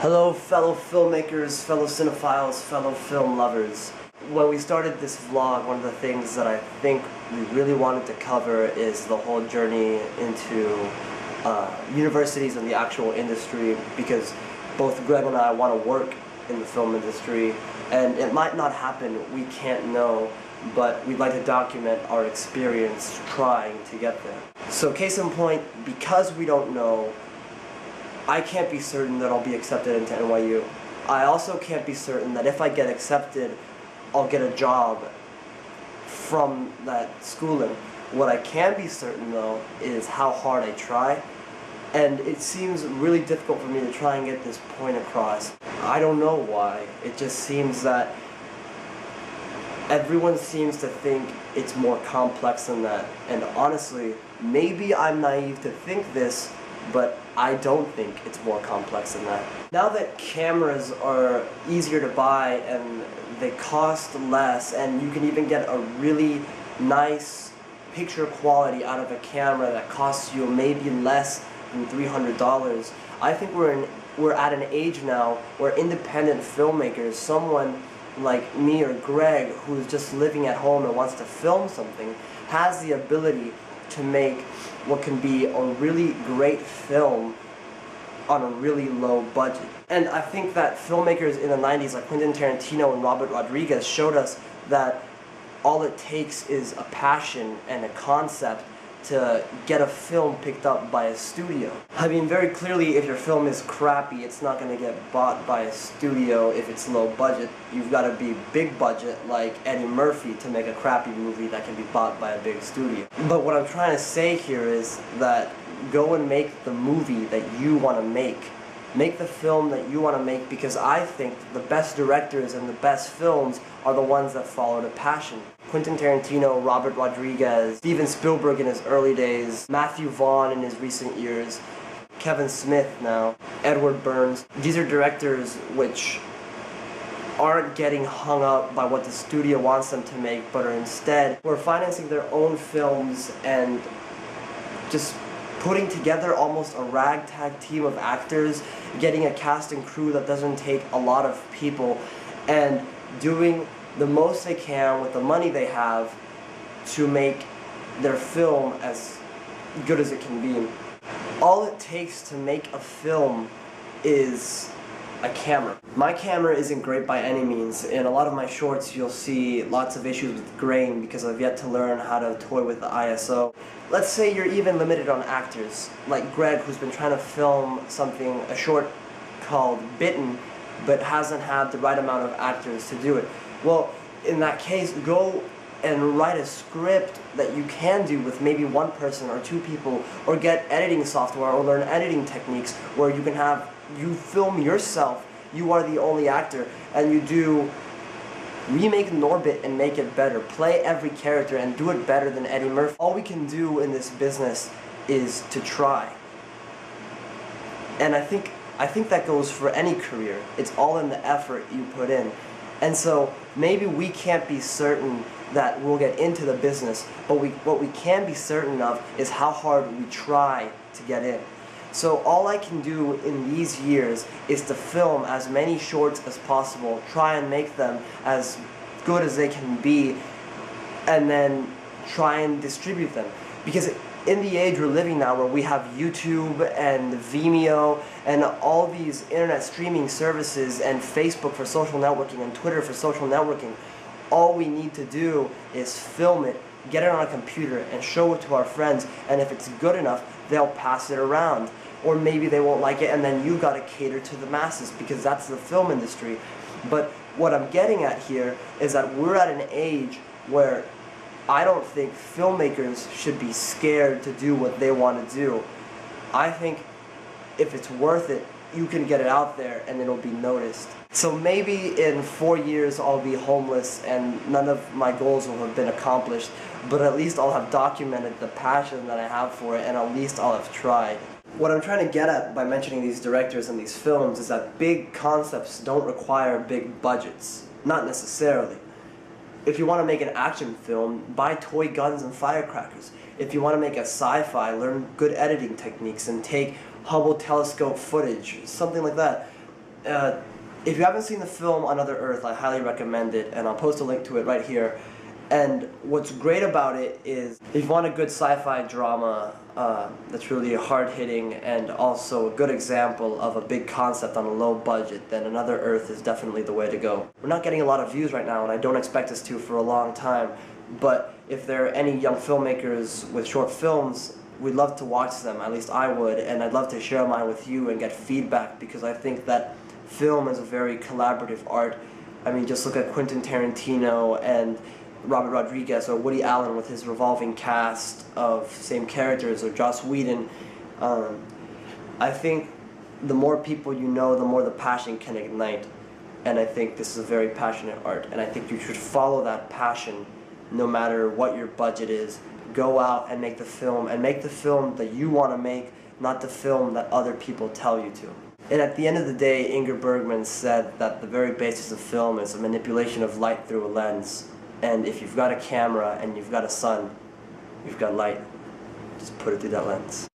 Hello, fellow filmmakers, fellow cinephiles, fellow film lovers. When we started this vlog, one of the things that I think we really wanted to cover is the whole journey into universities and the actual industry, because both Greg and I want to work in the film industry, and it might not happen, we can't know, but we'd like to document our experience trying to get there. So case in point, because we don't know, I can't be certain that I'll be accepted into NYU. I also can't be certain that if I get accepted, I'll get a job from that schooling. What I can be certain though is how hard I try, and it seems really difficult for me to try and get this point across. I don't know why. It just seems that everyone seems to think it's more complex than that, and honestly, maybe I'm naive to think this, but I don't think it's more complex than that. Now that cameras are easier to buy and they cost less, and you can even get a really nice picture quality out of a camera that costs you maybe less than $300, I think we're at an age now where independent filmmakers, someone like me or Greg who's just living at home and wants to film something, has the ability to make what can be a really great film on a really low budget. And I think that filmmakers in the 90s like Quentin Tarantino and Robert Rodriguez showed us that all it takes is a passion and a concept to get a film picked up by a studio. I mean, very clearly, if your film is crappy, it's not going to get bought by a studio if it's low budget. You've got to be big budget, like Eddie Murphy, to make a crappy movie that can be bought by a big studio. But what I'm trying to say here is that go and make the movie that you want to make. Make the film that you want to make, because I think the best directors and the best films are the ones that follow the passion. Quentin Tarantino, Robert Rodriguez, Steven Spielberg in his early days, Matthew Vaughn in his recent years, Kevin Smith now, Edward Burns. These are directors which aren't getting hung up by what the studio wants them to make, but are instead who are financing their own films and just putting together almost a ragtag team of actors, getting a cast and crew that doesn't take a lot of people, and doing the most they can with the money they have to make their film as good as it can be. All it takes to make a film is a camera. My camera isn't great by any means. In a lot of my shorts you'll see lots of issues with grain because I've yet to learn how to toy with the ISO. Let's say you're even limited on actors, like Greg, who's been trying to film a short called Bitten, but hasn't had the right amount of actors to do it. Well, in that case, go and write a script that you can do with maybe one person or two people, or get editing software or learn editing techniques where you film yourself, you are the only actor, and you remake Norbit and make it better. Play every character and do it better than Eddie Murphy. All we can do in this business is to try. And I think that goes for any career. It's all in the effort you put in. And so maybe we can't be certain that we'll get into the business, but what we can be certain of is how hard we try to get in. So all I can do in these years is to film as many shorts as possible, try and make them as good as they can be, and then try and distribute them. Because in the age we're living now, where we have YouTube and Vimeo and all these internet streaming services and Facebook for social networking and Twitter for social networking, all we need to do is film it, get it on a computer, and show it to our friends, and if it's good enough, they'll pass it around. Or maybe they won't like it, and then you gotta cater to the masses, because that's the film industry. But what I'm getting at here is that we're at an age where I don't think filmmakers should be scared to do what they want to do. I think if it's worth it, you can get it out there and it'll be noticed. So maybe in 4 years I'll be homeless and none of my goals will have been accomplished, but at least I'll have documented the passion that I have for it, and at least I'll have tried. What I'm trying to get at by mentioning these directors and these films is that big concepts don't require big budgets. Not necessarily. If you want to make an action film, buy toy guns and firecrackers. If you want to make a sci-fi, learn good editing techniques and take Hubble telescope footage, something like that. if you haven't seen the film Another Earth, I highly recommend it, and I'll post a link to it right here. And what's great about it is, if you want a good sci-fi drama that's really hard-hitting and also a good example of a big concept on a low budget, then Another Earth is definitely the way to go. We're not getting a lot of views right now, and I don't expect us to for a long time, but if there are any young filmmakers with short films, we'd love to watch them, at least I would, and I'd love to share mine with you and get feedback, because I think that film is a very collaborative art. I mean, just look at Quentin Tarantino and Robert Rodriguez, or Woody Allen with his revolving cast of same characters, or Joss Whedon. I think the more people you know, the more the passion can ignite, and I think this is a very passionate art, and I think you should follow that passion no matter what your budget is. Go out and make the film, and make the film that you want to make, not the film that other people tell you to. And at the end of the day, Ingrid Bergman said that the very basis of film is a manipulation of light through a lens. And if you've got a camera and you've got a sun, you've got light. Just put it through that lens.